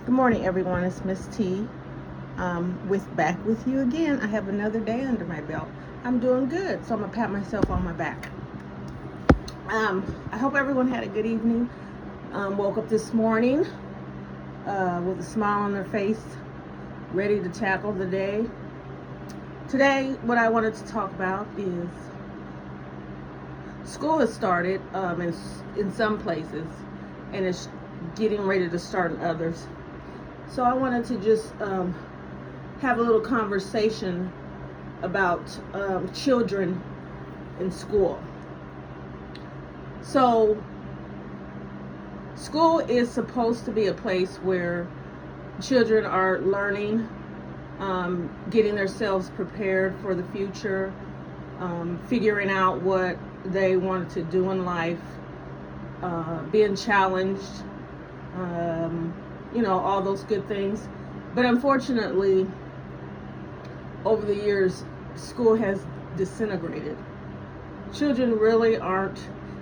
Good morning, everyone. It's Miss T. Back with you again. I have another day under my belt. I'm doing good, so I'm gonna pat myself on my back. I hope everyone had a good evening. Woke up this morning with a smile on their face, ready to tackle the day. Today, what I wanted to talk about is school has started in some places, and it's getting ready to start in others. So I wanted to just have a little conversation about children in school. So, school is supposed to be a place where children are learning, getting themselves prepared for the future, figuring out what they wanted to do in life, being challenged, all those good things. But unfortunately, over the years, school has disintegrated. Children really aren't,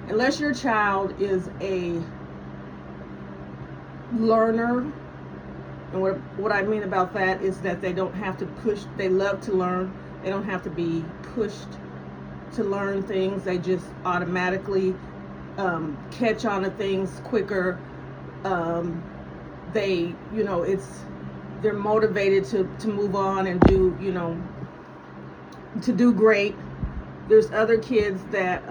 unless your child is a learner. And what I mean about that is that they don't have to push, they love to learn. They don't have to be pushed to learn things. They just automatically catch on to things quicker. They're motivated to move on and to do great. There's other kids that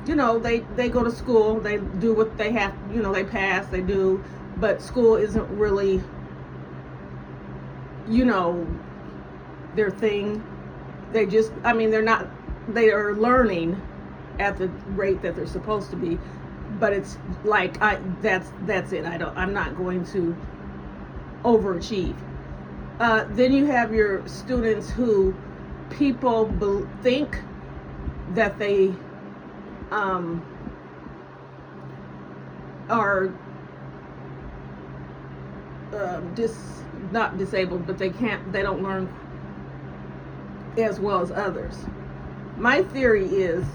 they go to school, they do what they have, they pass, they do, but school isn't really their thing. They are learning at the rate that they're supposed to be, but it's like that's it. I'm not going to overachieve. Then you have your students who people think that they are not disabled, but they don't learn as well as others. My theory is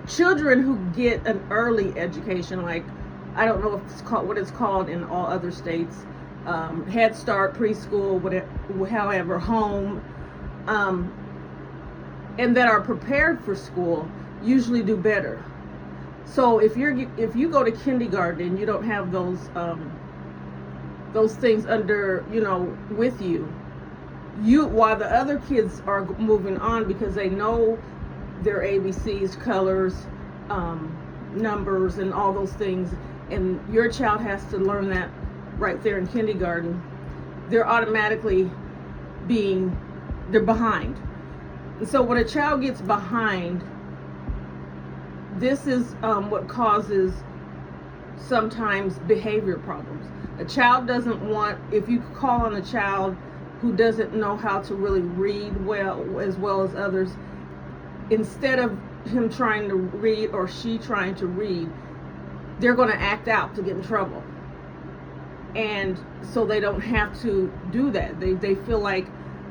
children who get an early education, like I don't know if it's called what it's called in all other states, Head Start, preschool, whatever, however, home, and that are prepared for school usually do better. So if you go to kindergarten and you don't have those things under with you, while the other kids are moving on because they know their ABCs, colors, numbers, and all those things, and your child has to learn that right there in kindergarten, they're automatically they're behind. And so when a child gets behind, this is what causes sometimes behavior problems. A child doesn't want, if you call on a child who doesn't know how to really read well as others, instead of him trying to read or she trying to read, they're going to act out to get in trouble. And so they don't have to do that. They feel like,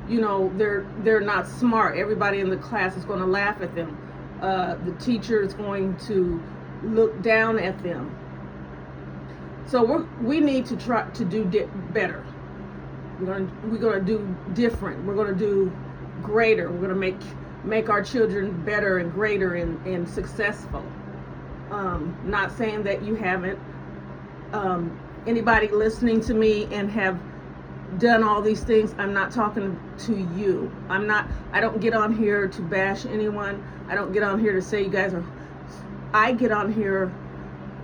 they're not smart. Everybody in the class is going to laugh at them. The teacher is going to look down at them. So we need to try to do better. We're going to do different. We're going to do greater. We're going to make our children better and greater and successful. Not saying that you haven't. Anybody listening to me and have done all these things, I'm not talking to you. I don't get on here to bash anyone. I don't get on here to say you guys are. I get on here.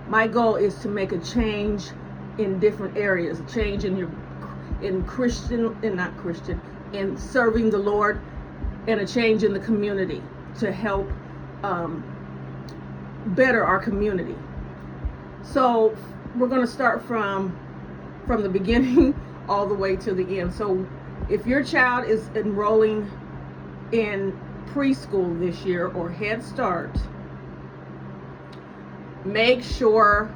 My goal is to make a change in different areas, a change in Christian and not Christian, in serving the Lord, and a change in the community to help better our community. So we're going to start from the beginning all the way to the end. So if your child is enrolling in preschool this year or Head Start, make sure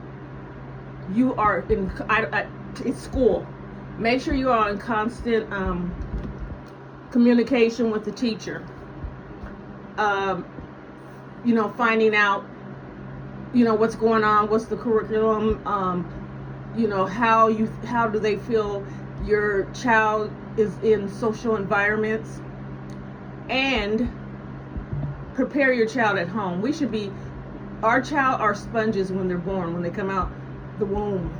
you are in school. Make sure you are in constant communication with the teacher. Finding out, what's going on, what's the curriculum, how do they feel your child is in social environments, and prepare your child at home. Our child are sponges when they're born. When they come out the womb,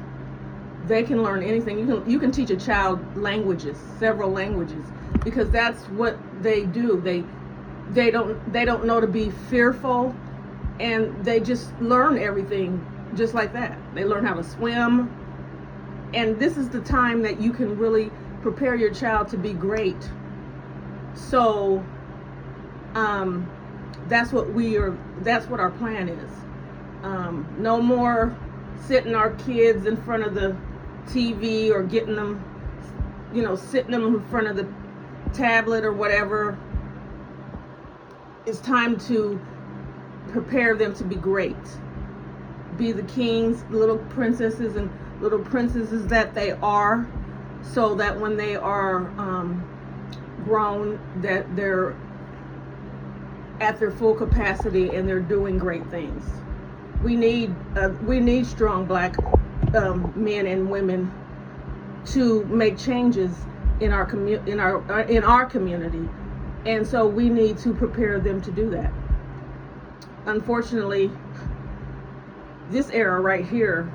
they can learn anything. You can teach a child languages, several languages, because that's what they do. They don't know to be fearful, and they just learn everything just like that. They learn how to swim, and this is the time that you can really prepare your child to be great. So that's what our plan is. No more sitting our kids in front of the TV or getting them, sitting them in front of the tablet or whatever. It's time to prepare them to be great. Be the kings, little princesses and little princesses that they are, so that when they are grown, that they're at their full capacity and they're doing great things. We need strong black men and women to make changes in our community, and so we need to prepare them to do that. Unfortunately, this era right here,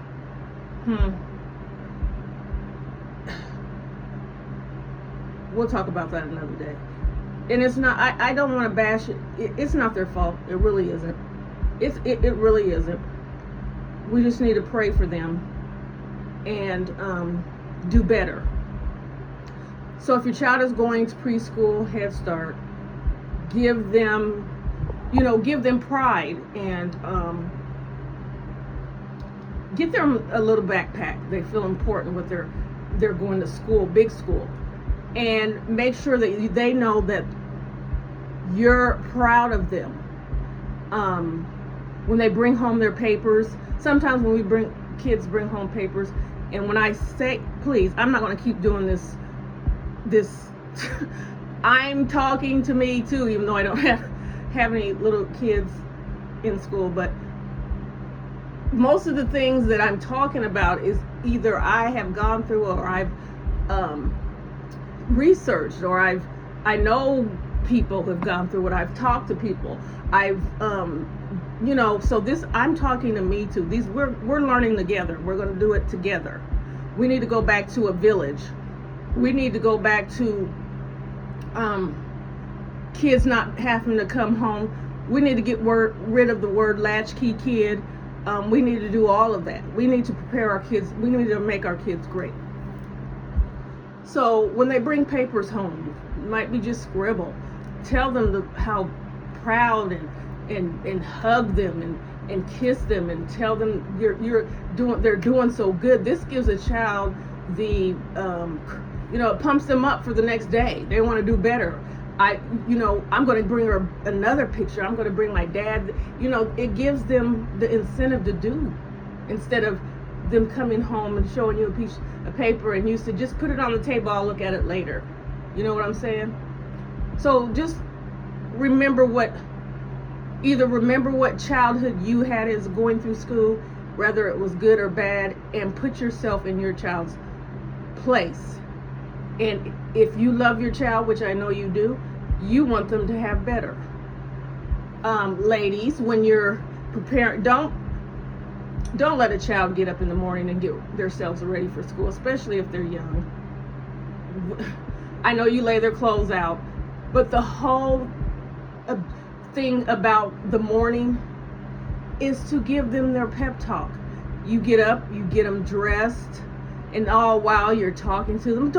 we'll talk about that another day. And it's not, I don't want to bash it. It's not their fault. It really isn't. It really isn't. We just need to pray for them and do better. So if your child is going to preschool, Head Start, give them pride, and get them a little backpack. They feel important with they're going to school, big school. And make sure that they know that you're proud of them. When they bring home their papers, sometimes when kids bring home papers, and when I say, please, I'm not going to keep doing this, I'm talking to me too, even though I don't have any little kids in school, but most of the things that I'm talking about is either I have gone through, or I've researched, or I know people who have gone through it. I've talked to people. I've so this, I'm talking to me too. We're learning together. We're going to do it together. We need to go back to a village. We need to go back to kids not having to come home. We need to get rid of the word latchkey kid. We need to do all of that. We need to prepare our kids. We need to make our kids great. So when they bring papers home, it might be just scribble. Tell them how proud, and hug them and kiss them, and tell them they're doing so good. This gives a child it pumps them up for the next day. They want to do better. I'm going to bring her another picture. I'm going to bring my dad. It gives them the incentive to do, instead of them coming home and showing you a piece of paper and you said, just put it on the table, I'll look at it later. You know what I'm saying? So just remember what childhood you had as going through school, whether it was good or bad, and put yourself in your child's place. And if you love your child, which I know you do, you want them to have better. Ladies, when you're preparing, don't let a child get up in the morning and get themselves ready for school, especially if they're young. I know you lay their clothes out, but the whole thing about the morning is to give them their pep talk. You get up, you get them dressed, and all while you're talking to them,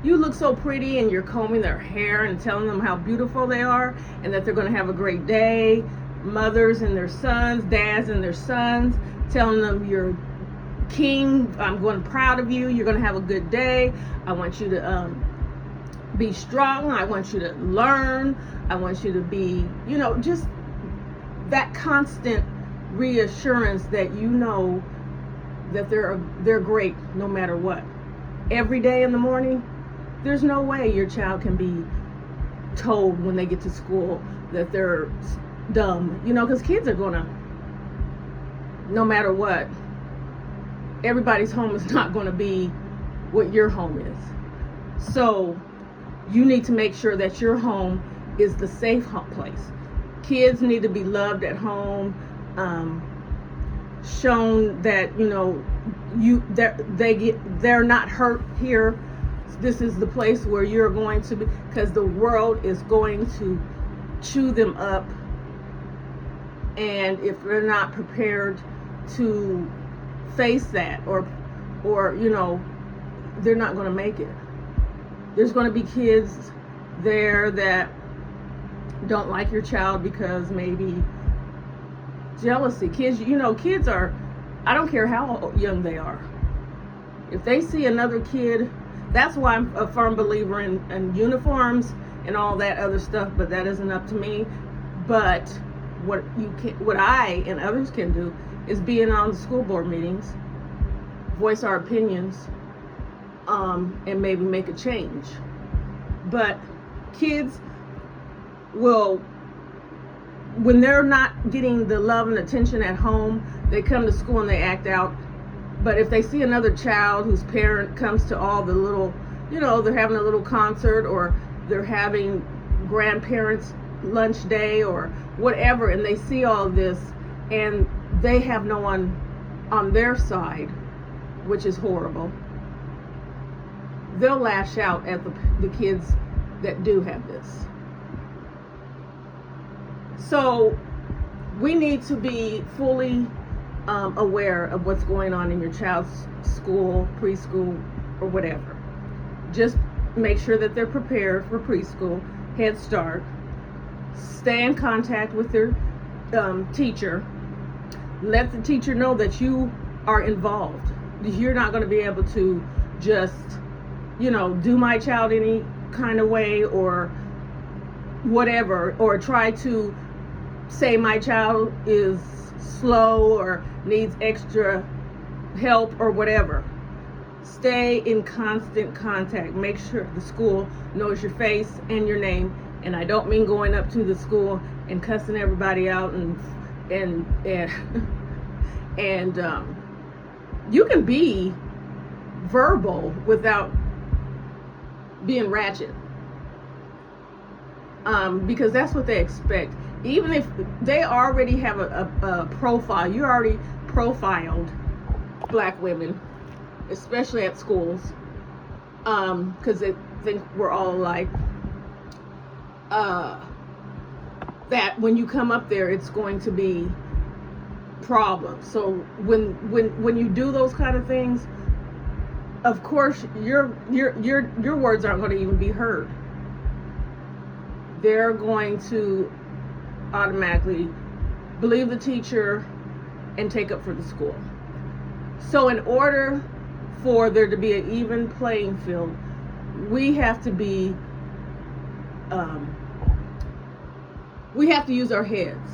you look so pretty, and you're combing their hair and telling them how beautiful they are and that they're going to have a great day. Mothers and their sons, dads and their sons, telling them you're king, I'm proud of you, you're going to have a good day, I want you to be strong, I want you to learn, I want you to be, just that constant reassurance that that they're great no matter what. Every day in the morning, there's no way your child can be told when they get to school that they're dumb, because kids are gonna, no matter what, everybody's home is not going to be what your home is. So you need to make sure that your home is the safe place. Kids need to be loved at home, shown that they're not hurt here. This is the place where you're going to be, because the world is going to chew them up, and if they're not prepared to face that, or they're not going to make it. There's going to be kids there that don't like your child because maybe jealousy. Kids are, I don't care how young they are. If they see another kid, that's why I'm a firm believer in uniforms and all that other stuff, but that isn't up to me. But what I and others can do is be in on the school board meetings, voice our opinions, and maybe make a change. But kids will, when they're not getting the love and attention at home, they come to school and they act out. But if they see another child whose parent comes to all the little, they're having a little concert, or they're having grandparents lunch day or whatever, and they see all of this and they have no one on their side, which is horrible, they'll lash out at the kids that do have this. So we need to be fully aware of what's going on in your child's school, preschool, or whatever. Just make sure that they're prepared for preschool, Head Start. Stay in contact with their teacher. Let the teacher know that you are involved. You're not going to be able to just, do my child any kind of way or whatever, or try to say my child is slow or needs extra help or whatever. Stay in constant contact. Make sure the school knows your face and your name. And I don't mean going up to the school and cussing everybody out and you can be verbal without being ratchet, because that's what they expect. Even if they already have a profile, you already profiled black women, especially at schools, because they think we're all alike. That when you come up there, it's going to be problems. So when you do those kind of things, of course your words aren't going to even be heard. They're going to automatically believe the teacher and take up for the school. So in order for there to be an even playing field, we have to be we have to use our heads.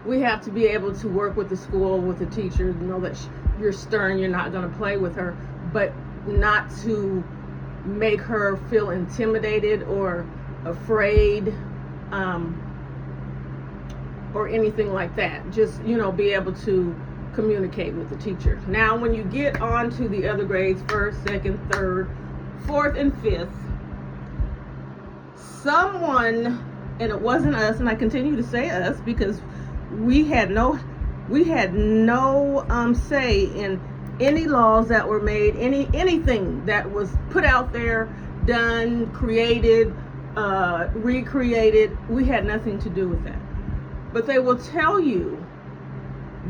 We have to be able to work with the school, with the teacher, know that you're stern, you're not going to play with her, but not to make her feel intimidated or afraid, or anything like that. Just, be able to communicate with the teacher. Now, when you get on to the other grades, 1st, 2nd, 3rd, 4th, and 5th, someone, and it wasn't us, and I continue to say us because we had no say in any laws that were made, anything that was put out there, done, created, recreated. We had nothing to do with that. But they will tell you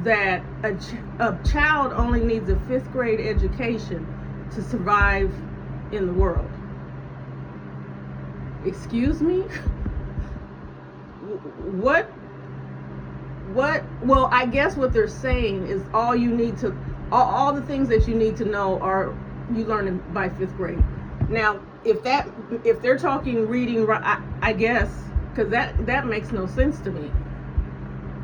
that a child only needs a 5th grade education to survive in the world. Excuse me? What? Well, I guess what they're saying is all the things that you need to know are you learn by 5th grade. Now, if they're talking reading, I guess, because that makes no sense to me.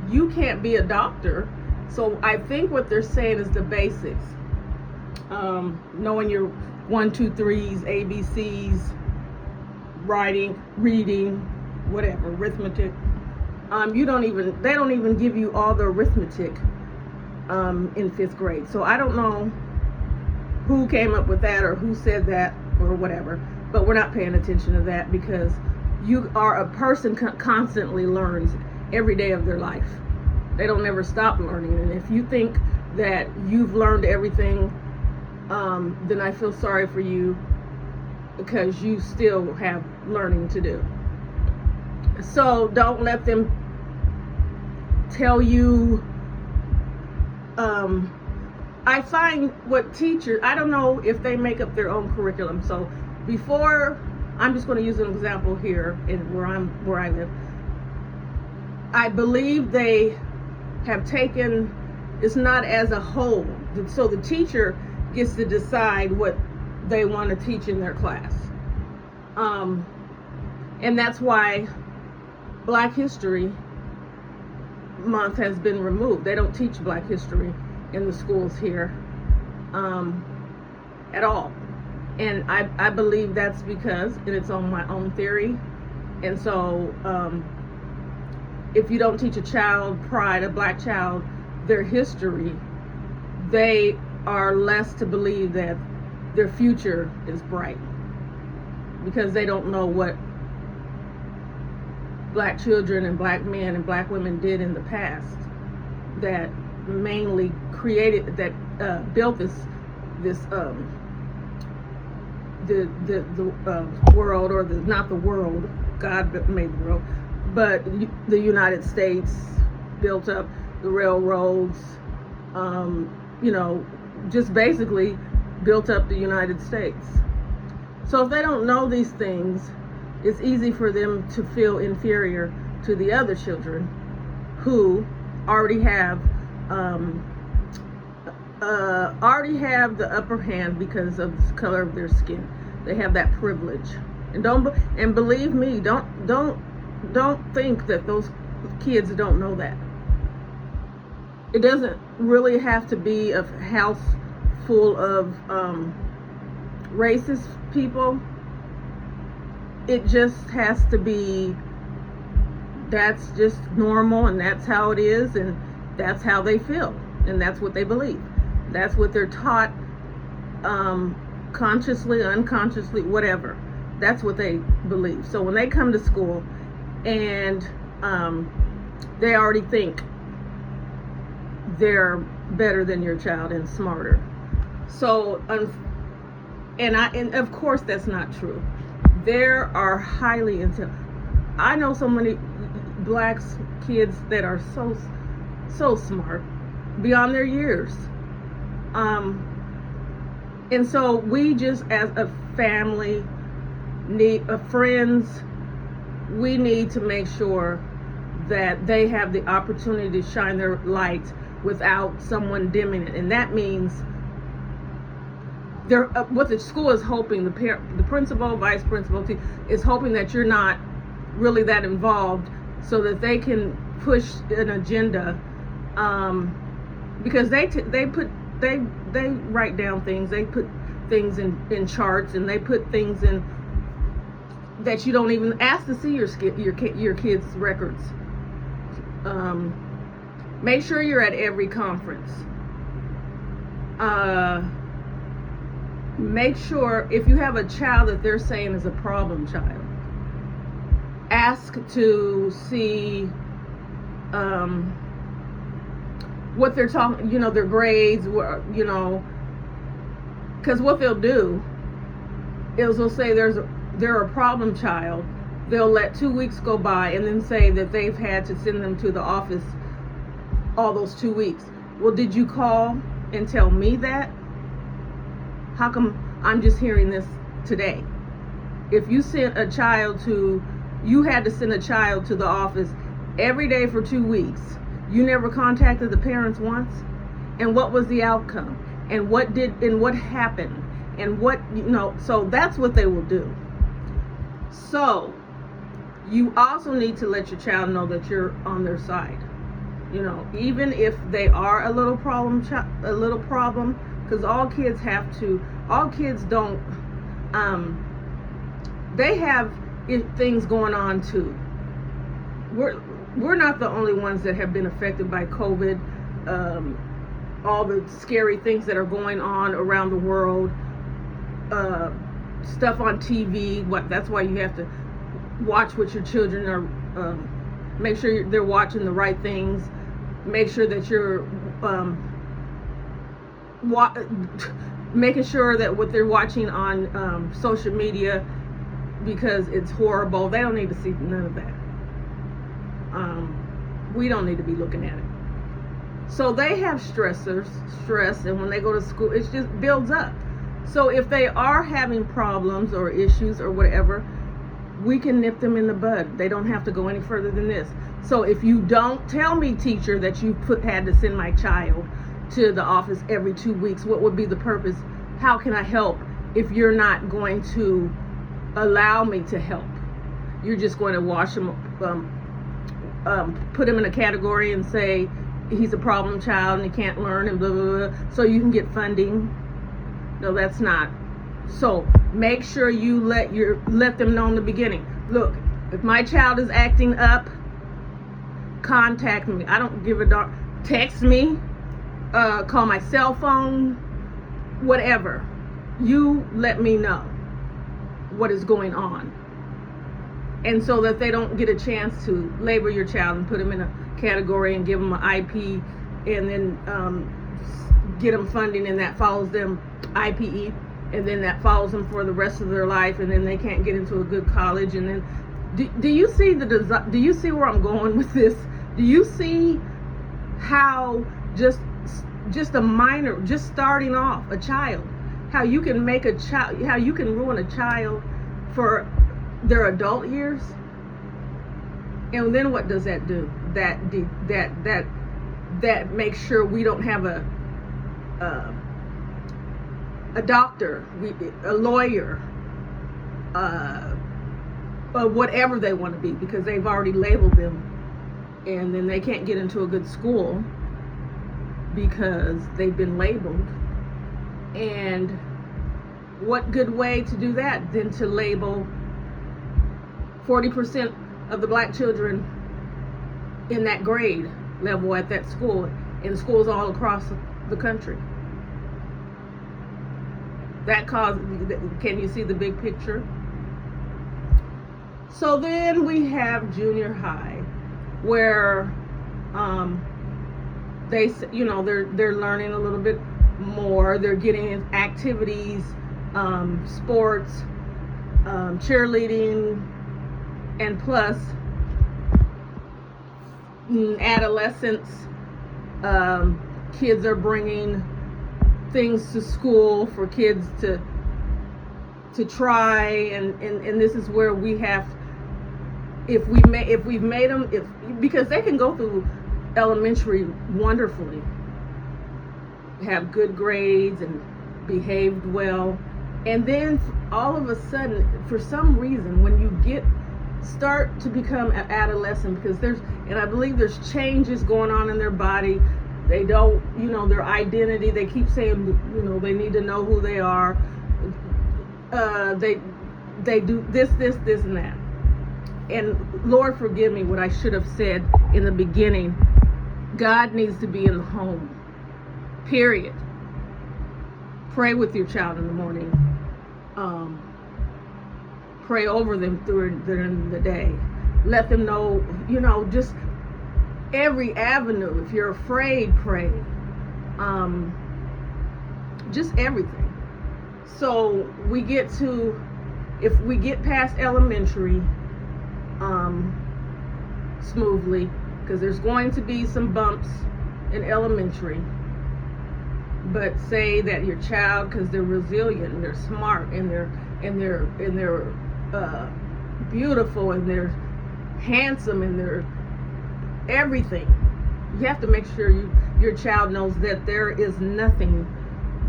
You can't be a doctor, so I think what they're saying is the basics. Knowing your 1, 2, 3s, ABCs, writing, reading, whatever, arithmetic. They don't even give you all the arithmetic in 5th grade. So I don't know who came up with that or who said that or whatever, but we're not paying attention to that because you are a person constantly learns every day of their life. They don't ever stop learning. And if you think that you've learned everything, then I feel sorry for you because you still have learning to do. So don't let them tell you, I find what teachers, I don't know if they make up their own curriculum. So before, I'm just going to use an example here in where I live. I believe they have taken, it's not as a whole. So the teacher gets to decide what they want to teach in their class. And that's why Black History Month has been removed. They don't teach Black History in the schools here at all. And I believe that's because, and it's on my own theory, and so if you don't teach a child pride, a Black child, their history, they are less to believe that their future is bright because they don't know what Black children and Black men and Black women did in the past that mainly created, that built this the world, or not the world, God made the world, but the United States built up the railroads, just basically built up the United States. So if they don't know these things, it's easy for them to feel inferior to the other children who already have the upper hand because of the color of their skin. They have that privilege, and believe me, don't think that those kids don't know that. It doesn't really have to be a house full of racist people. It just has to be, that's just normal, and that's how it is, and that's how they feel, and that's what they believe. That's what they're taught, consciously, unconsciously, whatever. That's what they believe. So when they come to school and they already think they're better than your child and smarter. So, and of course that's not true. There are highly intelligent. I know so many Black kids that are so smart beyond their years. And so we just, as a family, friends, we need to make sure that they have the opportunity to shine their light without someone dimming it. And that means what the school is hoping, the principal, vice principal, is hoping that you're not really that involved, so that they can push an agenda, because they write down things, they put things in charts, and they put things in that you don't even ask to see your kids' records. Make sure you're at every conference. Make sure, if you have a child that they're saying is a problem child, ask to see what they're talking, their grades, because what they'll do is they'll say they're a problem child. They'll let 2 weeks go by and then say that they've had to send them to the office all those 2 weeks. Well, did you call and tell me that? How come I'm just hearing this today? If you sent a child you had to send a child to the office every day for 2 weeks, you never contacted the parents once? And what was the outcome? And what happened? And so that's what they will do. So you also need to let your child know that you're on their side. Even if they are a little problem, because all kids don't, they have things going on too. We're not the only ones that have been affected by COVID. all the scary things that are going on around the world, stuff on TV. That's why you have to watch what your children are. Make sure they're watching the right things. Make sure that you're making sure that what they're watching on social media, because it's horrible. They don't need to see none of that. We don't need to be looking at it. So they have stress, and when they go to school, it just builds up. So if they are having problems or issues or whatever, we can nip them in the bud. They don't have to go any further than this. So if you don't tell me, teacher, that you had to send my child to the office every 2 weeks, what would be the purpose? How can I help if you're not going to allow me to help? You're just going to wash him, put him in a category and say he's a problem child and he can't learn and blah, blah, blah, so you can get funding. No, that's not. So make sure you let them know in the beginning. Look, if my child is acting up, contact me. I don't give a darn. Text me, call my cell phone, whatever. You let me know what is going on. And so that they don't get a chance to label your child and put them in a category and give them an IP and then get them funding, and that follows them, IPE, and then that follows them for the rest of their life, and then they can't get into a good college. And then do you see do you see where I'm going with this? Do you see how just a minor, just starting off a child, how you can make a child, how you can ruin a child for their adult years? And then what does that do? That makes sure we don't have a doctor, a lawyer, or whatever they want to be, because they've already labeled them, and then they can't get into a good school because they've been labeled. And what good way to do that than to label 40% of the black children in that grade level at that school, in schools all across the country? That caused, can you see the big picture? So then we have junior high, where they're learning a little bit more. They're getting activities, sports, cheerleading, and plus adolescents. Kids are bringing things to school for kids to try, and this is where we have, if we've made them, because they can go through elementary wonderfully, have good grades and behaved well, and then all of a sudden, for some reason, when you start to become an adolescent, because I believe there's changes going on in their body. They don't, their identity, they keep saying, they need to know who they are. They do this, and that. And Lord, forgive me what I should have said in the beginning. God needs to be in the home, period. Pray with your child in the morning. Pray over them during the day. Let them know, just every avenue. If you're afraid, pray. Just everything. So if we get past elementary smoothly, because there's going to be some bumps in elementary, but say that your child, because they're resilient and they're smart and they're beautiful and they're handsome and they're everything, you have to make sure your child knows that there is nothing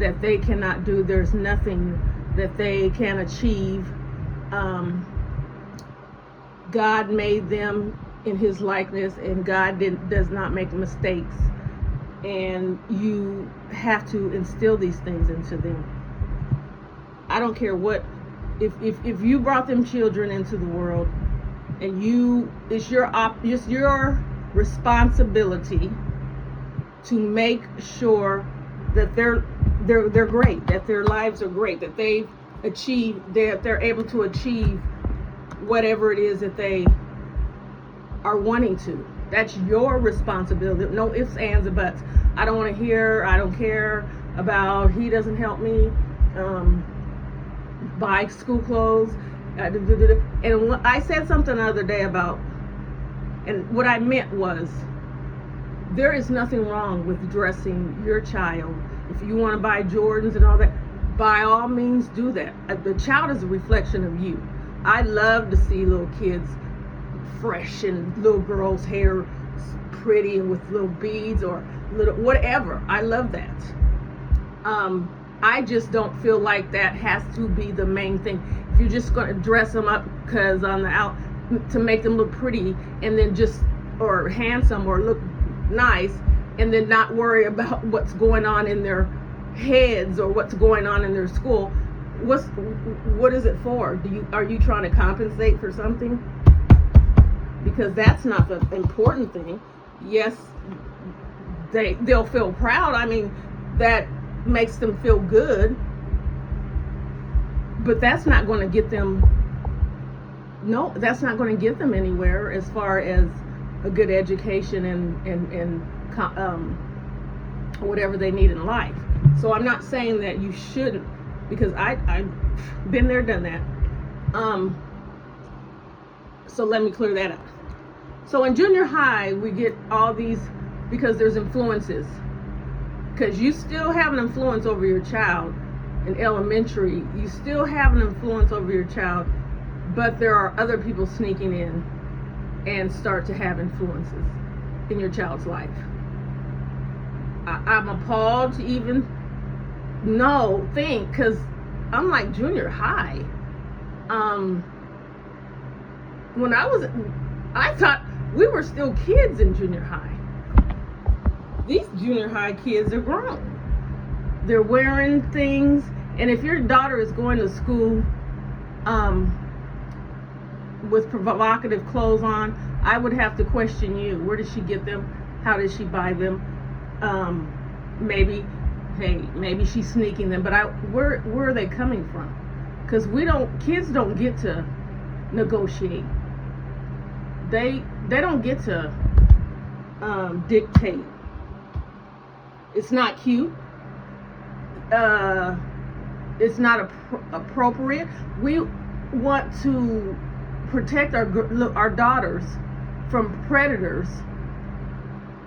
that they cannot do. There's nothing that they can achieve. God made them in His likeness, and God does not make mistakes. And you have to instill these things into them. I don't care what, if you brought them children into the world, and it's your responsibility to make sure that they're great, that their lives are great, that they've achieved, that they're able to achieve whatever it is that they are wanting to. That's your responsibility. No ifs, ands, or buts. I don't want to hear, I don't care about, he doesn't help me buy school clothes. And I said something the other day about, and what I meant was, there is nothing wrong with dressing your child. If you want to buy Jordans and all that, by all means do that. The child is a reflection of you. I love to see little kids fresh and little girls' hair pretty and with little beads or little whatever. I love that. I just don't feel like that has to be the main thing. If you're just going to dress them up because on the out to make them look pretty and then just, or handsome or look nice, and then not worry about what's going on in their heads or what's going on in their school, what is it for? Are you trying to compensate for something? Because that's not the important thing. Yes, they'll feel proud. I mean, that makes them feel good, but that's not going to get them, no, that's not going to get them anywhere as far as a good education and whatever they need in life. So I'm not saying that you shouldn't, because I've been there, done that. So let me clear that up. So in junior high, we get all these, because there's influences. Because you still have an influence over your child in elementary. You still have an influence over your child, but there are other people sneaking in and start to have influences in your child's life. I'm appalled to even think, because I'm like junior high. When I thought we were still kids in junior high. These junior high kids are grown. They're wearing things, and if your daughter is going to school with provocative clothes on, I would have to question you. Where did she get them? How did she buy them? Maybe she's sneaking them, but where are they coming from? Because kids don't get to negotiate. They don't get to dictate. It's not cute. It's not appropriate. We want to protect our daughters from predators,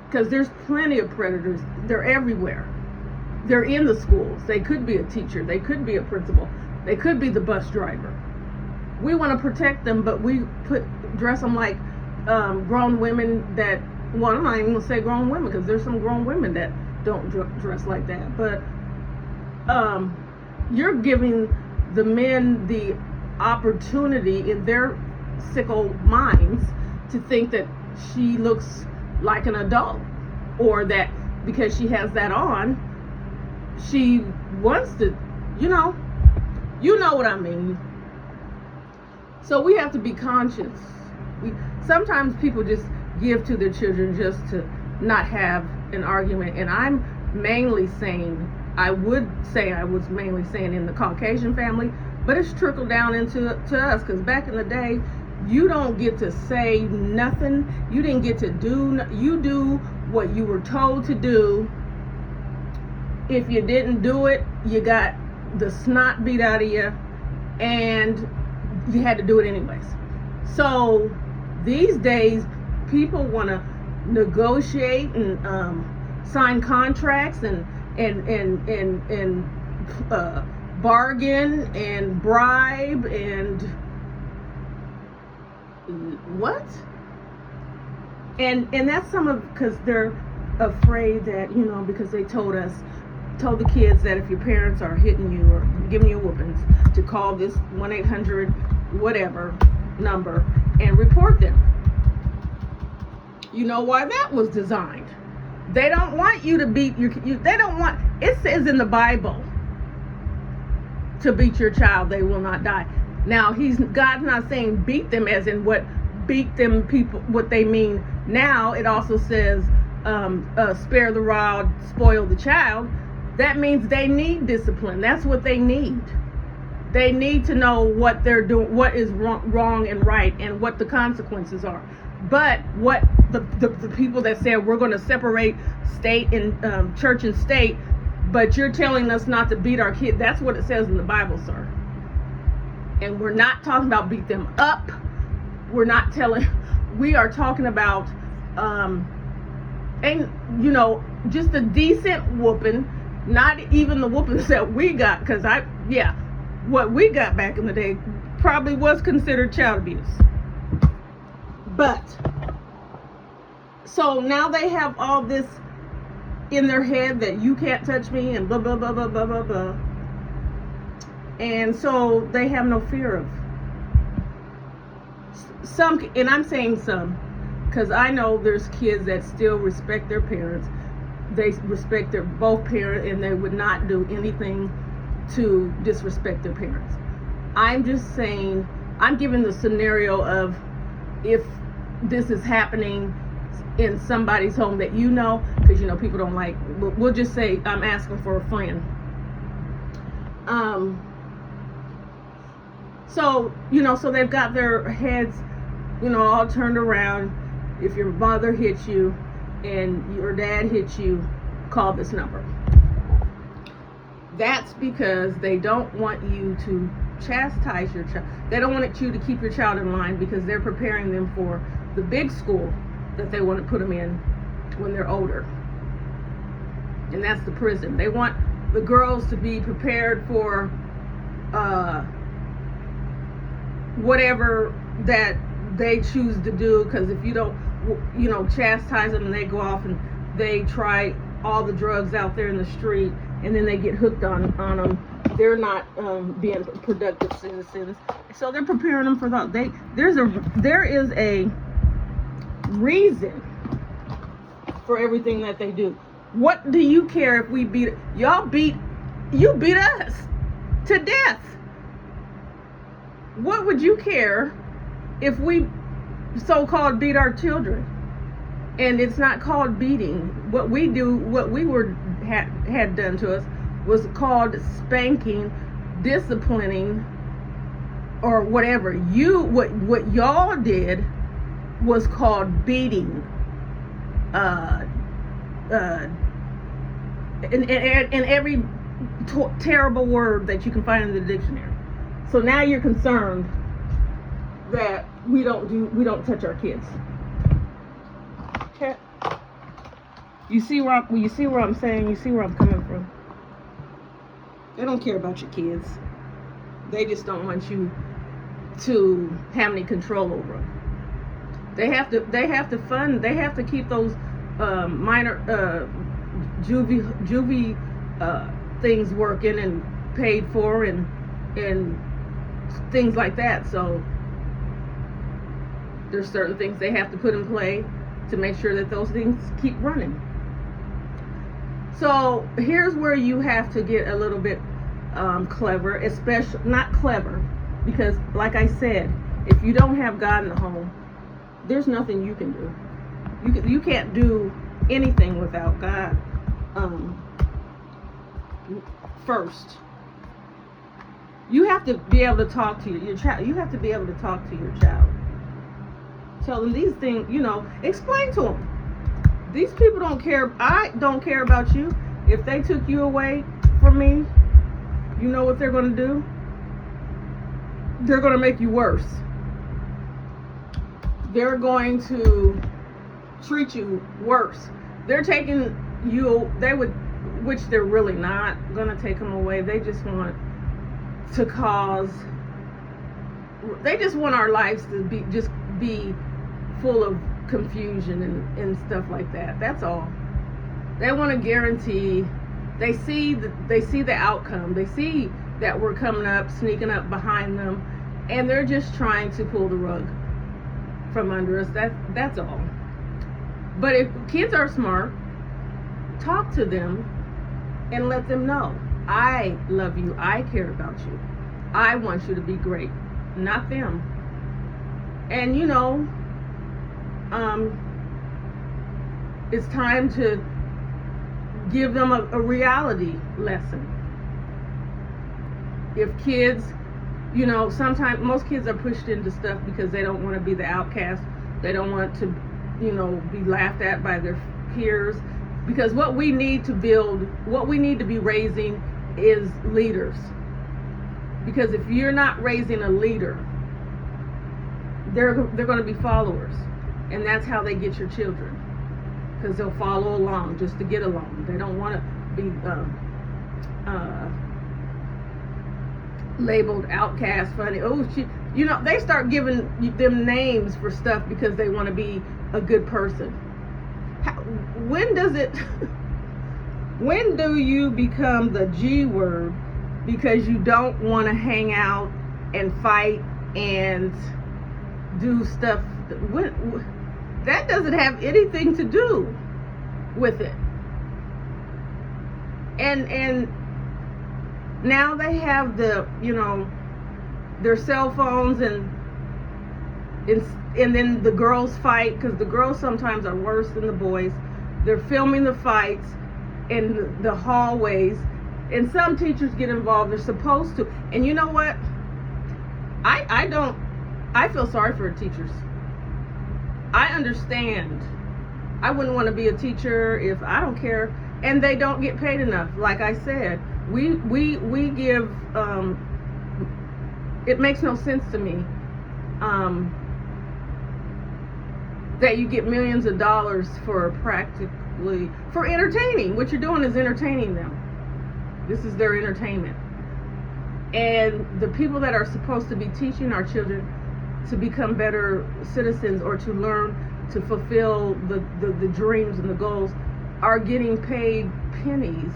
because there's plenty of predators. They're everywhere. They're in the schools. They could be a teacher. They could be a principal. They could be the bus driver. We want to protect them, but we dress them like grown women that, well, I'm not even going to say grown women, because there's some grown women that don't dress like that. But you're giving the men the opportunity in their sickle minds to think that she looks like an adult, or that because she has that on, she wants to, you know what I mean. So we have to be conscious. Sometimes people just give to their children just to not have an argument, and I'm mainly saying, I was mainly saying in the Caucasian family, but it's trickled down to us, because back in the day, you don't get to say nothing. You didn't get to you do what you were told to do. If you didn't do it, you got the snot beat out of you, and you had to do it anyways. So these days, people want to negotiate and sign contracts and bargain and bribe and what? And that's because they're afraid that, because they told the kids that if your parents are hitting you or giving you whoopings, to call this 1-800 whatever number and report them. You know why that was designed? They don't want you to beat they don't want, it says in the Bible, to beat your child, they will not die. Now, God's not saying beat them as in what beat them people, what they mean now. It also says spare the rod, spoil the child. That means they need discipline. That's what they need. They need to know what they're doing, what is wrong and right, and what the consequences are. But what the people that said we're going to separate state and church and state, but you're telling us not to beat our kids. That's what it says in the Bible, sir. And we're not talking about beat them up. We are talking about, just a decent whooping, not even the whoopings that we got, because what we got back in the day probably was considered child abuse. But, so now they have all this in their head that you can't touch me and blah, blah, blah, blah, blah, blah, blah. And so they have no fear of some, and I'm saying some, because I know there's kids that still respect their parents. They respect their both parents, and they would not do anything to disrespect their parents. I'm just saying, I'm giving the scenario of if this is happening in somebody's home that because people don't like, we'll just say I'm asking for a friend. So they've got their heads, all turned around. If your mother hits you and your dad hits you, call this number. That's because they don't want you to chastise your child. They don't want you to keep your child in line, because they're preparing them for the big school that they want to put them in when they're older. And that's the prison. They want the girls to be prepared for whatever that they choose to do, because if you don't chastise them and they go off and they try all the drugs out there in the street, and then they get hooked on them, they're not being productive citizens. So they're preparing them for that. There is a reason for everything that they do. What do you care if we beat you beat us to death? What would you care if we so-called beat our children? And it's not called beating. What we had done to us was called spanking, disciplining, or whatever. What y'all did was called beating. In every terrible word that you can find in the dictionary. So now you're concerned that we don't touch our kids. Okay. You see where I'm saying? You see where I'm coming from? They don't care about your kids. They just don't want you to have any control over them. They have to fund. They have to keep those minor juvie things working and paid for and things like that. So there's certain things they have to put in play to make sure that those things keep running. So here's where you have to get a little bit clever, especially not clever, because like I said, if you don't have God in the home, there's nothing you can do. You can't do anything without God first. You have to be able to talk to your child. You have to be able to talk to your child. Tell them these things, explain to them. These people don't care. I don't care about you. If they took you away from me, you know what they're going to do? They're going to make you worse. They're going to treat you worse. They're taking you, which they're really not going to take them away. They just want our lives to be full of confusion and stuff like that. That's all. They want to guarantee. They see the outcome. They see that we're coming up, sneaking up behind them, and they're just trying to pull the rug from under us. That's all. But if kids are smart, talk to them and let them know, I love you. I care about you. I want you to be great, not them. And It's time to give them a reality lesson. If kids, sometimes most kids are pushed into stuff because they don't want to be the outcast. They don't want to, be laughed at by their peers. Because what we need to be raising is leaders. Because if you're not raising a leader, they're going to be followers. And that's how they get your children. Because they'll follow along just to get along. They don't want to be labeled outcast, funny. They start giving them names for stuff because they want to be a good person. When do you become the G word because you don't want to hang out and fight and do stuff? That doesn't have anything to do with it. And now they have their cell phones and then the girls fight, because the girls sometimes are worse than the boys. They're filming the fights in the hallways, and some teachers get involved. They're supposed to. And you know what? I feel sorry for teachers. I understand. I wouldn't want to be a teacher if I don't care, and they don't get paid enough. Like I said, we give. It makes no sense to me that you get millions of dollars for entertaining. What you're doing is entertaining them. This is their entertainment. And the people that are supposed to be teaching our children to become better citizens or to learn to fulfill the dreams and the goals are getting paid pennies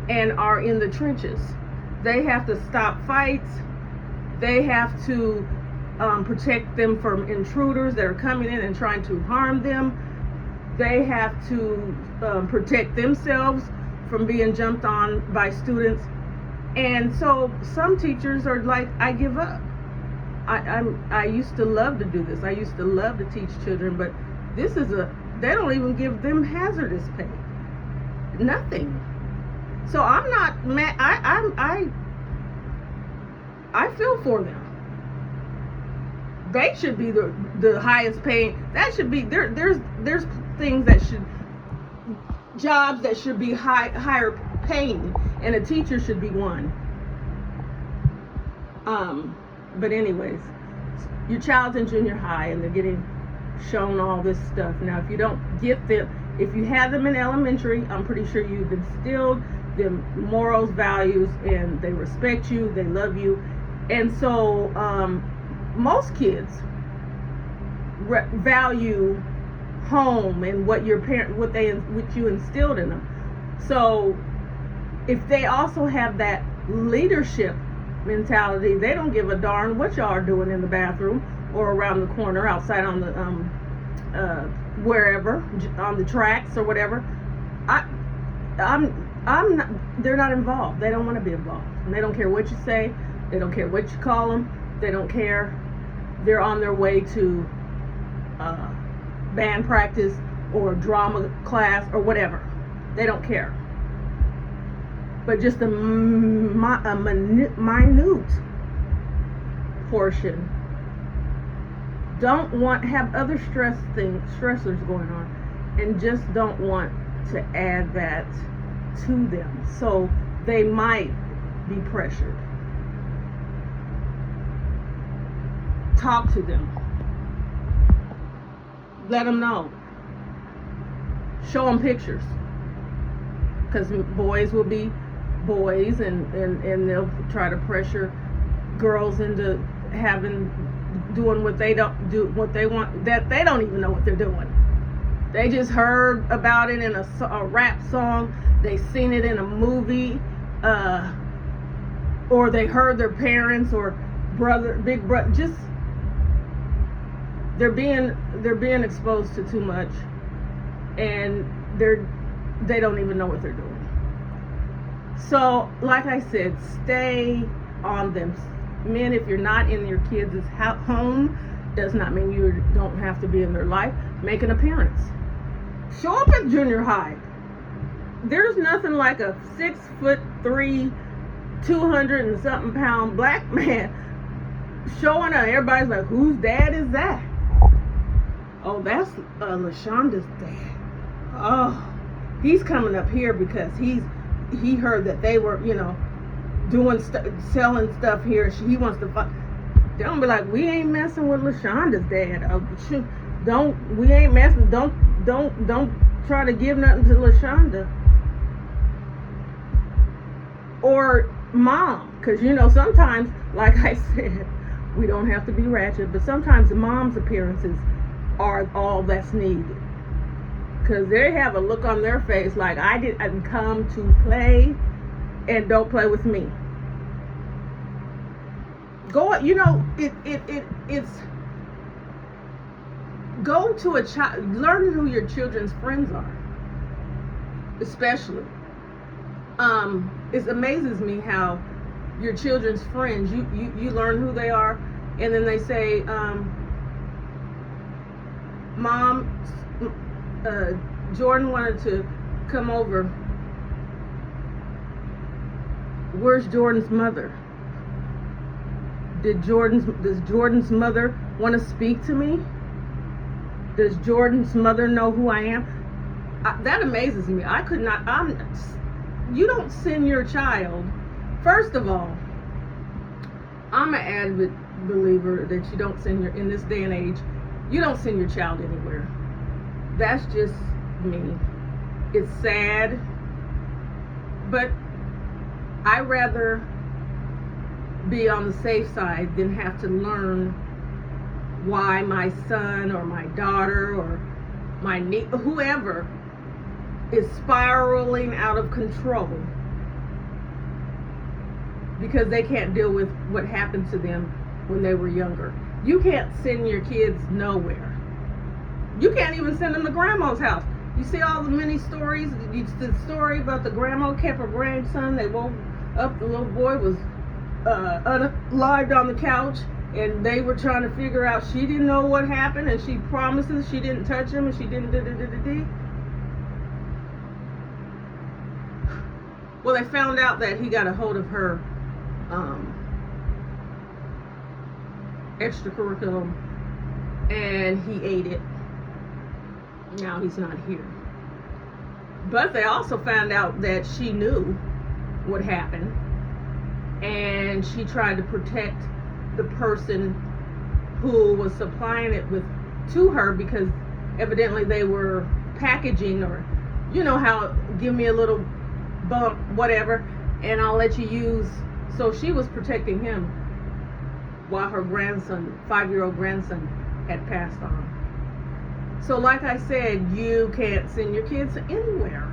and are in the trenches. They have to stop fights. They have to protect them from intruders that are coming in and trying to harm them. They have to protect themselves from being jumped on by students. And so some teachers are like, I give up. I used to love to do this. I used to love to teach children, but they don't even give them hazardous pay. Nothing. So I'm not mad. I feel for them. They should be the highest paying. That should be there's things that jobs that should be higher paying, and a teacher should be one. But anyways, your child's in junior high and they're getting shown all this stuff. Now, if you don't get them, if you have them in elementary, I'm pretty sure you've instilled them morals, values, and they respect you, they love you. And so most kids value home and what you instilled in them. So if they also have that leadership mentality, they don't give a darn what y'all are doing in the bathroom or around the corner, outside on the wherever, on the tracks or whatever. They're not involved. They don't want to be involved. And they don't care what you say. They don't care what you call them. They don't care. They're on their way to band practice or drama class or whatever. They don't care. But just a minute portion have other stressors going on, and just don't want to add that to them. So they might be pressured. Talk to them. Let them know. Show them pictures. Because boys will be boys, and they'll try to pressure girls into doing what they don't do, what they want, that they don't even know what they're doing. They just heard about it in a rap song. They seen it in a movie, or they heard their parents or big brother. Just they're being exposed to too much, and they don't even know what they're doing. So, like I said, stay on them. Men, if you're not in your kids' home, does not mean you don't have to be in their life. Make an appearance. Show up at junior high. There's nothing like a 6'3", 200 and something pound black man showing up. Everybody's like, whose dad is that? Oh, that's LaShonda's dad. Oh, he's coming up here because he heard that they were, doing selling stuff here. He wants to fuck. Don't be like, we ain't messing with LaShonda's dad. We ain't messing. Don't try to give nothing to LaShonda or mom, because sometimes, like I said, we don't have to be ratchet, but sometimes the mom's appearances are all that's needed, because they have a look on their face like, I didn't come to play, and don't play with me. Go, it's go to a child, learn who your children's friends are, especially. It amazes me how your children's friends, you learn who they are, and then they say, Mom, Jordan wanted to come over. Where's Jordan's mother? Does Jordan's mother want to speak to me? Does Jordan's mother know who I am? That amazes me. I could not. You don't send your child. First of all, I'm an avid believer that you don't send in this day and age, you don't send your child anywhere. That's just me. It's sad, but I rather be on the safe side than have to learn why my son or my daughter or my niece, whoever, is spiraling out of control because they can't deal with what happened to them when they were younger. You can't send your kids nowhere. You can't even send them to grandma's house. You see all the many stories. The story about the grandma kept her grandson. They woke up, the little boy was unalived on the couch, and they were trying to figure out, she didn't know what happened, and she promises she didn't touch him, and she didn't Well, they found out that he got a hold of her extracurriculum, and he ate it. Now he's not here. But they also found out that she knew what happened, and she tried to protect the person who was supplying it to her, because evidently they were packaging, or how, give me a little bump, whatever, and I'll let you use. So she was protecting him while her grandson, 5-year-old grandson, had passed on. So like I said, you can't send your kids anywhere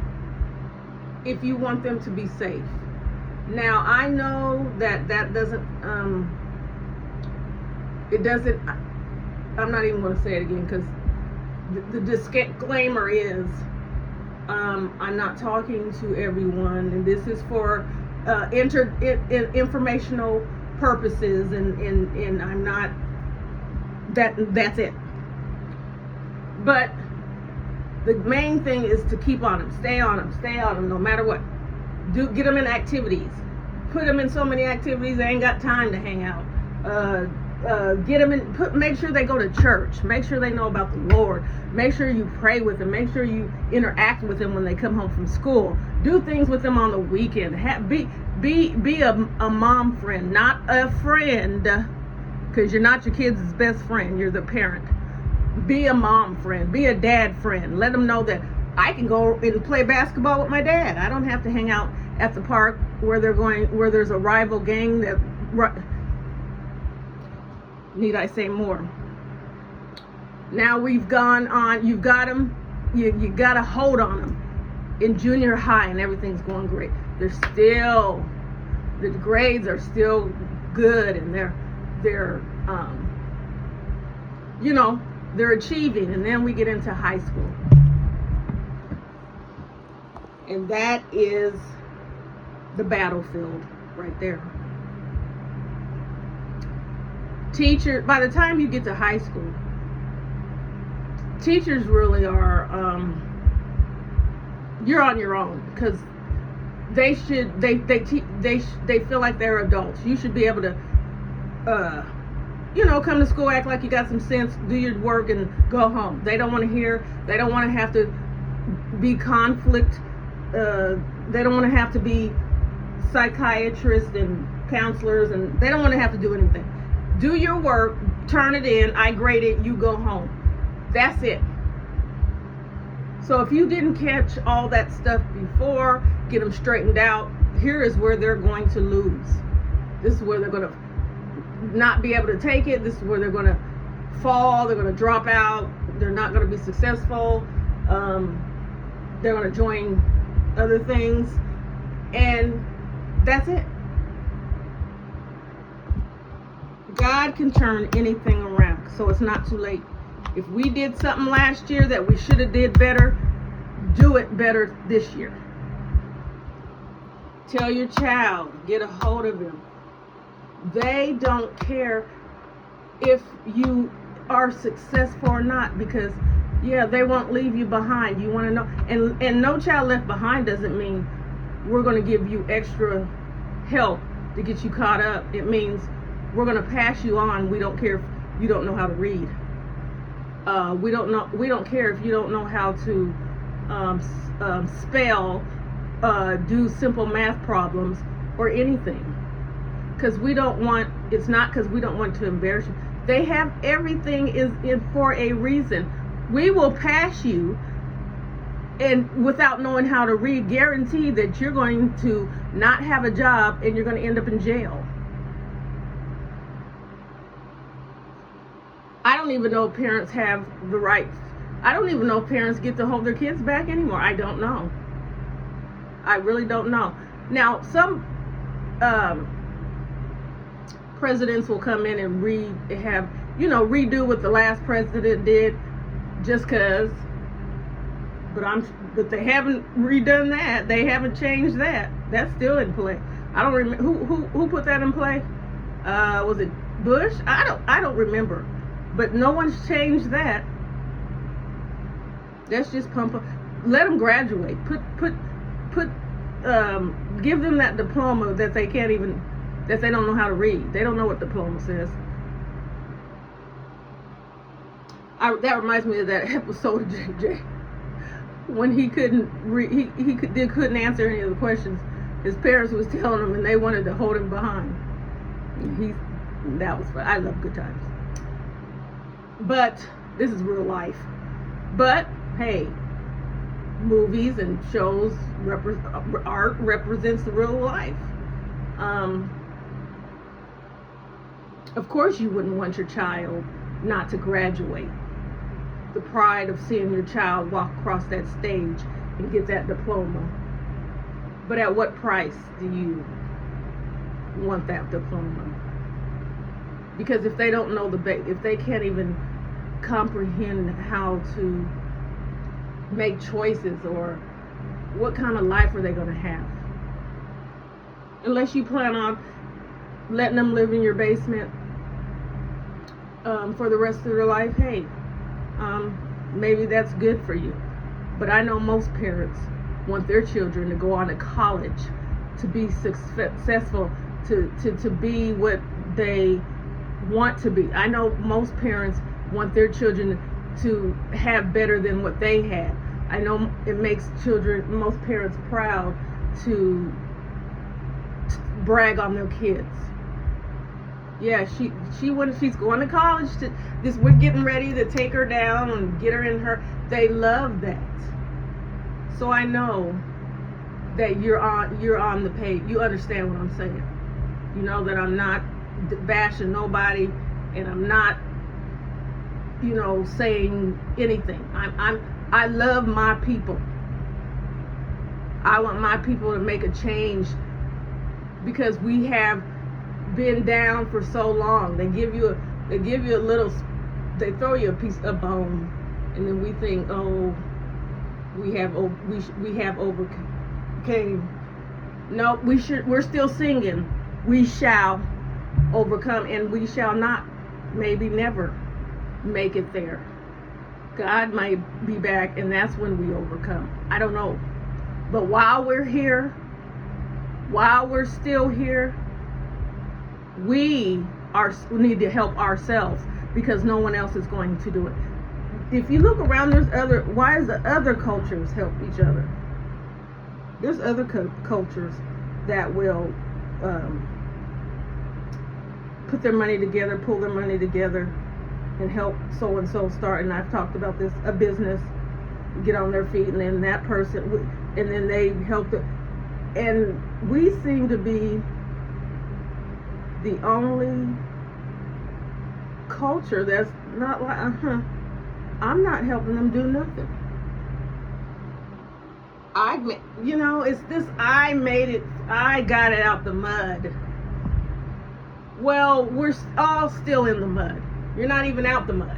if you want them to be safe. Now, I know that doesn't, I'm not even going to say it again, because the disclaimer is, I'm not talking to everyone, and this is for informational purposes, and I'm not, that's it. But the main thing is to keep on them, stay on them, no matter what. Get them in activities. Put them in so many activities they ain't got time to hang out. Get them in. Make sure they go to church. Make sure they know about the Lord. Make sure you pray with them. Make sure you interact with them when they come home from school. Do things with them on the weekend. Be a mom friend, not a friend, because you're not your kids' best friend. You're the parent. Be a mom friend. Be a dad friend. Let them know that I can go and play basketball with my dad. I don't have to hang out at the park where there's a rival gang that. Need I say more? Now we've gone on. You've got them. You got a hold on them in junior high, and everything's going great. The grades are still good, and they're achieving. And then we get into high school, and that is the battlefield right there. Teacher, by the time you get to high school, teachers really are you're on your own, because they feel like they're adults. You should be able to come to school, act like you got some sense, do your work, and go home. They don't want to hear. They don't want to have to be conflict. They don't want to have to be psychiatrists and counselors, and they don't want to have to do anything. Do your work, turn it in, I grade it, you go home. That's it. So if you didn't catch all that stuff before, get them straightened out, here is where they're going to lose. This is where they're going to not be able to take it. This is where they're going to fall. They're going to drop out. They're not going to be successful. They're going to join other things. And that's it. God can turn anything around, so it's not too late. If we did something last year that we should have did better, do it better this year. Tell your child, get a hold of him. They don't care if you are successful or not, because they won't leave you behind. You want to know, and No Child Left Behind doesn't mean we're going to give you extra help to get you caught up. It means we're going to pass you on. We don't care if you don't know how to read. We don't care if you don't know how to spell, do simple math problems, or anything. Because it's not because we don't want to embarrass you. They have everything is in for a reason. We will pass you, and without knowing how to read, guarantee that you're going to not have a job and you're going to end up in jail. I don't even know if parents have the rights. I don't even know if parents get to hold their kids back anymore. I don't know. I really don't know. Now, some presidents will come in and redo what the last president did just because. But they haven't redone that. They haven't changed that. That's still in play. I don't remember who put that in play. Was it Bush? I don't remember. But no one's changed that. Let's just pump up. Let them graduate. Give them that diploma that they don't know how to read. They don't know what diploma says. That reminds me of that episode of JJ when he couldn't read. He couldn't answer any of the questions his parents was telling him, and they wanted to hold him behind. That was fun. I love good times. But this is real life. But hey, movies and shows art represents the real life. Of course you wouldn't want your child not to graduate. The pride of seeing your child walk across that stage and get that diploma. But at what price do you want that diploma? Because if they don't know if they can't even comprehend how to make choices, or what kind of life are they going to have? Unless you plan on letting them live in your basement for the rest of their life, hey, maybe that's good for you. But I know most parents want their children to go on to college, to be successful, to be what they want to be. I know most parents want their children to have better than what they had. I know it makes most parents proud to brag on their kids. Yeah, she's going to college. We're getting ready to take her down and get her in her. They love that. So I know that you're on the page. You understand what I'm saying. You know that I'm not bashing nobody, and I'm not, saying anything. I love my people. I want my people to make a change, because we have been down for so long. They give you a little, they throw you a piece of bone, and then we think, oh, we have overcame. No, we're still singing. We shall overcome, and we shall not, maybe never, make it there. God might be back, and that's when we overcome. I don't know. But while we're here, while we're still here, we need to help ourselves, because no one else is going to do it. If you look around, why does the other cultures help each other? There's other cultures that will put their money together, pull their money together, and help so and so start. And I've talked about this, a business get on their feet, and then that person, and then they help it. And we seem to be the only culture that's not like, I'm not helping them do nothing. It's this, I made it, I got it out the mud. Well, we're all still in the mud. You're not even out the mud.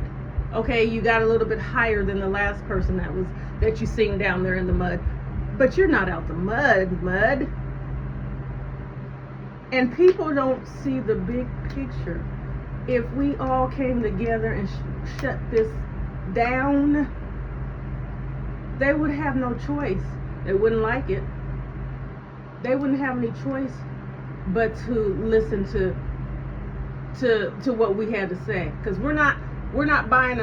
Okay, you got a little bit higher than the last person that you seen down there in the mud. But you're not out the mud. And people don't see the big picture. If we all came together and shut this down, they would have no choice. They wouldn't like it. They wouldn't have any choice but to listen to what we had to say. Because we're not buying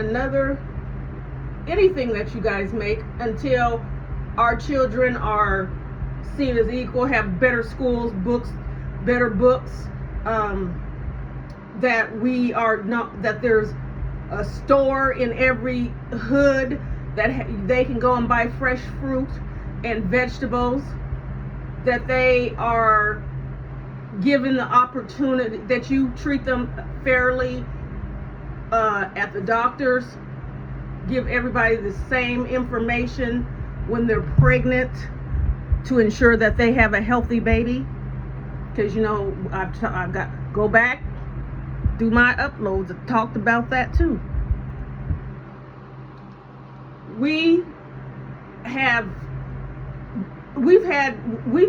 anything that you guys make until our children are seen as equal, have better schools, better books, that there's a store in every hood that they can go and buy fresh fruit and vegetables, that they are given the opportunity, that you treat them fairly at the doctors, give everybody the same information when they're pregnant to ensure that they have a healthy baby. Because I've got go back, do my uploads, I talked about that too. We've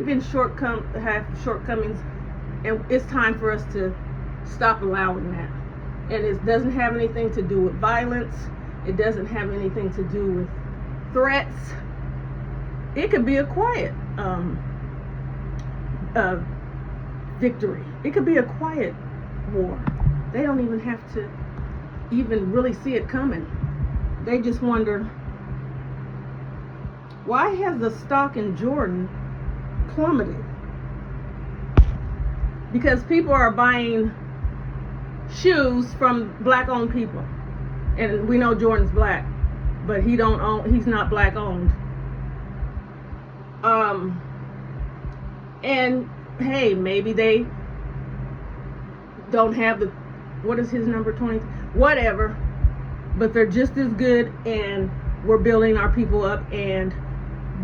been shortcomings, and it's time for us to stop allowing that. And it doesn't have anything to do with violence. It doesn't have anything to do with threats. It could be a quiet victory. It could be a quiet war. They don't even have to even really see it coming. They just wonder, why has the stock in Jordan plummeted? Because people are buying shoes from black-owned people, and we know Jordan's black, but he's not black-owned. And hey, maybe they don't have what is his number, 20, whatever, but they're just as good, and we're building our people up, and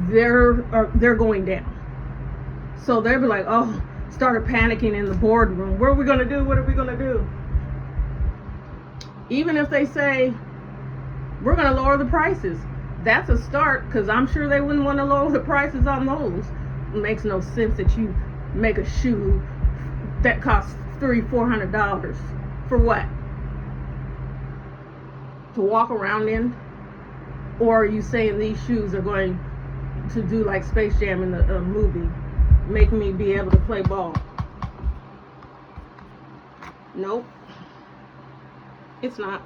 they're going down. So they'll be like, oh, started panicking in the boardroom. What are we going to do? What are we going to do? Even if they say, we're going to lower the prices, that's a start, because I'm sure they wouldn't want to lower the prices on those. It makes no sense that you make a shoe that costs $300-400 for what? To walk around in? Or are you saying these shoes are going to do like Space Jam in the movie, make me be able to play ball? Nope, it's not.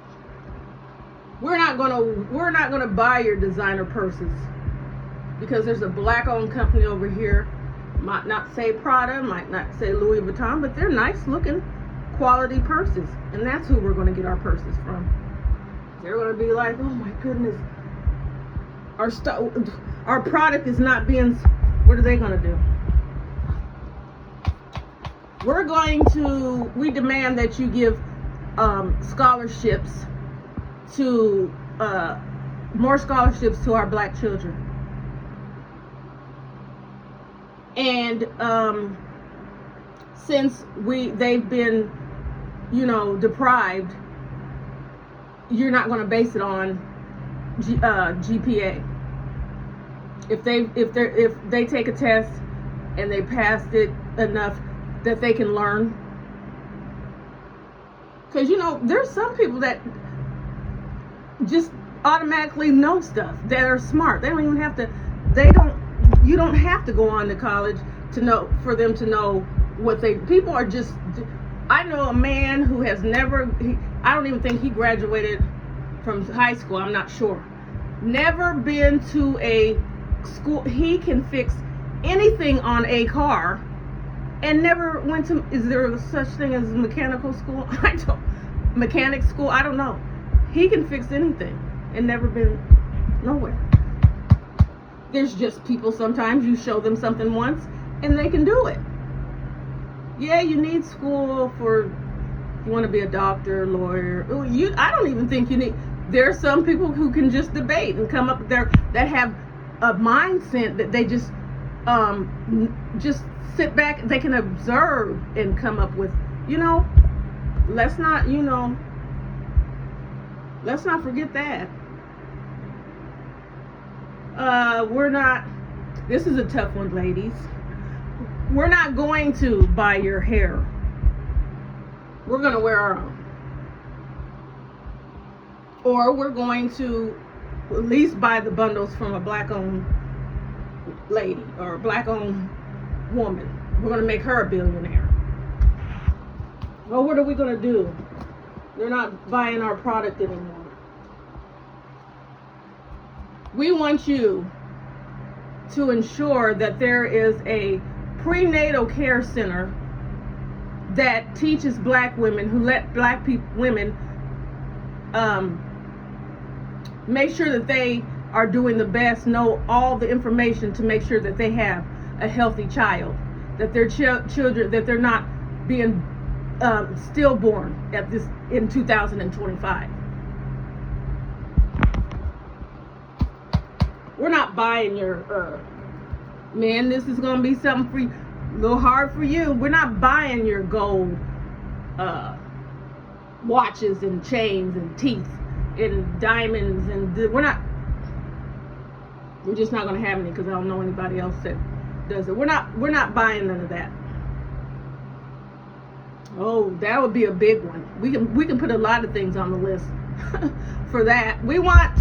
We're not gonna buy your designer purses because there's a black-owned company over here. Might not say Prada, might not say Louis Vuitton, but they're nice looking, quality purses, and that's who we're going to get our purses from. They're going to be like, oh my goodness, our product is not being. What are they going to do? We demand that you give scholarships to more scholarships to our black children. And since they've been, deprived, you're not going to base it on GPA. If they take a test and they passed it enough that they can learn, because there's some people that just automatically know stuff, that are smart. They don't even have to. you don't have to go on to college to know, for them to know what people are just. I know a man who has never, I don't even think he graduated from high school, I'm not sure. Never been to a school. He can fix anything on a car and never went to, is there such thing as mechanical school? Mechanic school, I don't know. He can fix anything and never been nowhere. There's just people, sometimes you show them something once and they can do it. Yeah, you need school for, you want to be a doctor, lawyer. I don't even think you need, there are some people who can just debate and come up there that have a mindset that they just sit back, they can observe and come up with, let's not forget that. This is a tough one, ladies. We're not going to buy your hair. We're going to wear our own. Or we're going to at least buy the bundles from a black-owned lady or a black-owned woman. We're going to make her a billionaire. Well, what are we going to do? They're not buying our product anymore. We want you to ensure that there is a prenatal care center that teaches black women, who let black women make sure that they are doing the best, know all the information to make sure that they have a healthy child, that their children, that they're not being stillborn in 2025. We're not buying your man, this is going to be something for you, a little hard for you. We're not buying your gold watches and chains and teeth and diamonds, and we're just not going to have any, because I don't know anybody else that does it. We're not buying none of that. Oh, that would be a big one. We can put a lot of things on the list for that. We want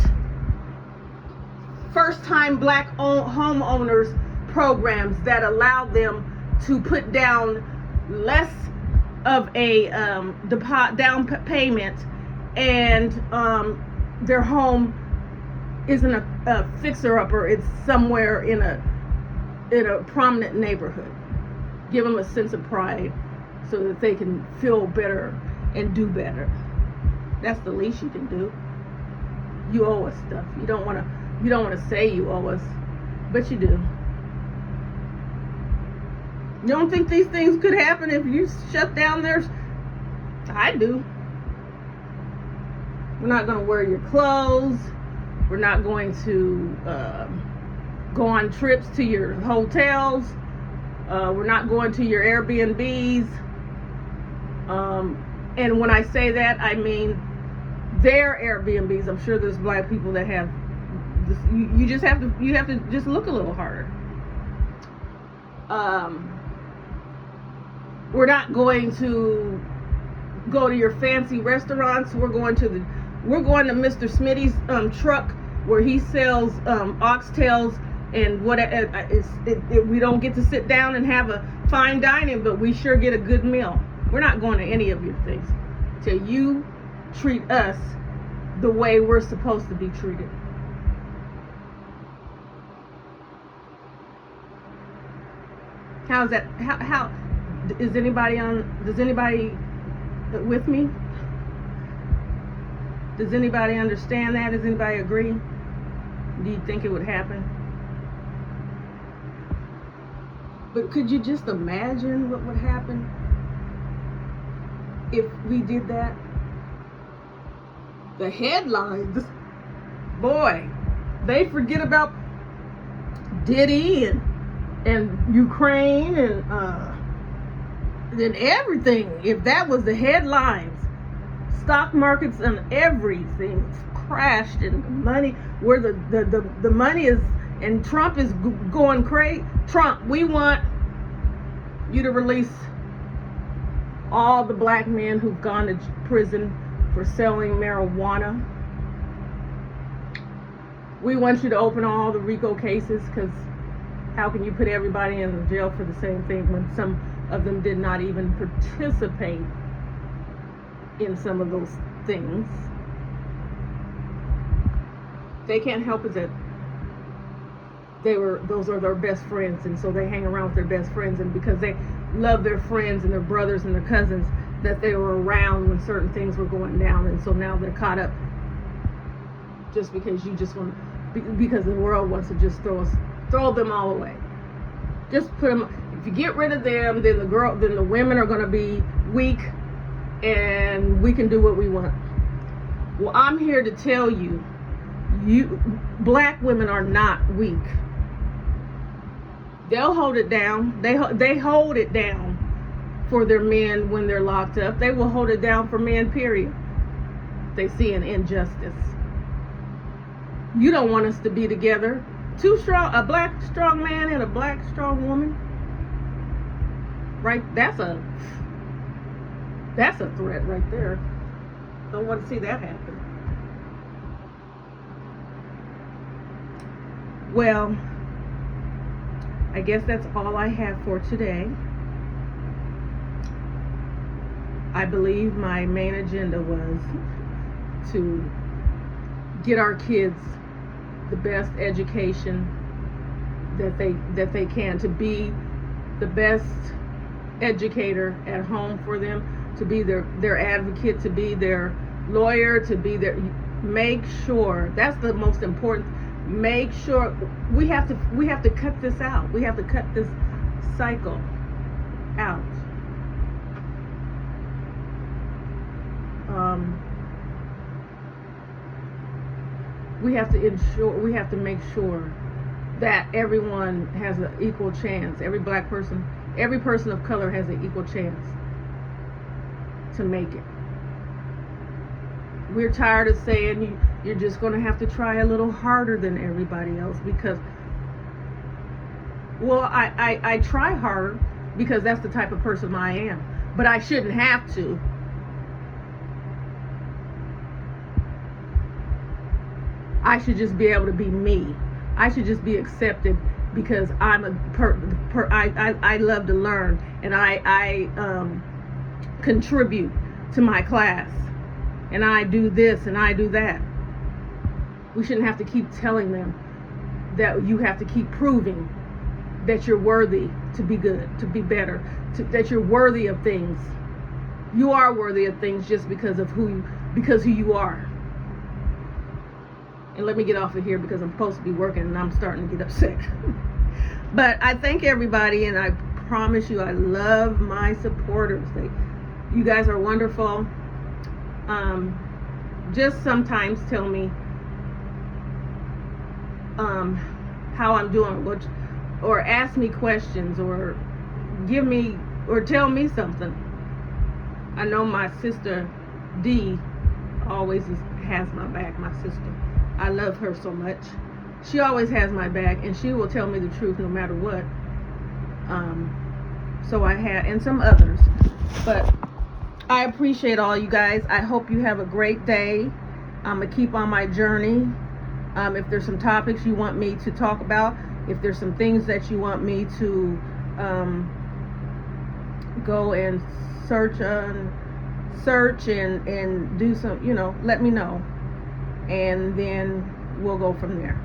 first-time black homeowners programs that allow them to put down less of a down payment, and their home isn't a fixer-upper. It's somewhere in a prominent neighborhood. Give them a sense of pride so that they can feel better and do better. That's the least you can do. You owe us stuff. You don't want to say you owe us, but you do. You don't think these things could happen if you shut down theirs? I do. We're not going to wear your clothes. We're not going to go on trips to your hotels. We're not going to your Airbnbs. And when I say that, I mean their Airbnbs. I'm sure there's black people that have this. You have to just look a little harder. We're not going to go to your fancy restaurants. We're going to Mr. Smitty's truck where he sells oxtails and we don't get to sit down and have a fine dining, but we sure get a good meal. We're not going to any of your things till you treat us the way we're supposed to be treated. How's that? How is anybody does anybody with me? Does anybody understand that? Does anybody agree? Do you think it would happen? But could you just imagine what would happen if we did that? The headlines, boy, they forget about Diddy and Ukraine and everything. If that was the headlines, stock markets and everything crashed, and money, where the money is, and Trump is going crazy. Trump, we want you to release all the black men who've gone to prison for selling marijuana. We want you to open all the RICO cases, because How can you put everybody in jail for the same thing when some of them did not even participate in some of those things? They can't help it that those are their best friends, and so they hang around with their best friends, and because they love their friends and their brothers and their cousins, that they were around when certain things were going down, and so now they're caught up just because you just want, because the world wants to just throw them all away. Just put them. If you get rid of them, then the women are going to be weak, and we can do what we want. Well, I'm here to tell you, black women are not weak. They'll hold it down. They hold it down for their men when they're locked up. They will hold it down for men, period. They see an injustice. You don't want us to be together. A black strong man and a black strong woman. Right? That's a threat right there. Don't want to see that happen. Well, I guess that's all I have for today. I believe my main agenda was to get our kids the best education that they can, to be the best educator at home for them, to be their advocate, to be their lawyer, to be their, make sure, that's the most important. Make sure we have to cut this out. We have to cut this cycle out. We have to make sure that everyone has an equal chance. Every black person, every person of color has an equal chance to make it. We're tired of saying you're just going to have to try a little harder than everybody else, because, well, I try hard because that's the type of person I am, but I shouldn't have to. I should just be able to be me. I should just be accepted because I'm I love to learn, and I contribute to my class, and I do this and I do that. We shouldn't have to keep telling them that you have to keep proving that you're worthy to be good, to be better, that you're worthy of things. You are worthy of things just because of who you are. And let me get off of here because I'm supposed to be working and I'm starting to get upset. But I thank everybody, and I promise you I love my supporters. You guys are wonderful. Just sometimes tell me how I'm doing, or ask me questions, or tell me something. I know my sister Dee always has my back. My sister, I love her so much. She always has my back, and she will tell me the truth no matter what. So I have, and some others, but I appreciate all you guys. I hope you have a great day. I'm gonna keep on my journey. If there's some topics you want me to talk about, if there's some things that you want me to go and search and do some, let me know, and then we'll go from there.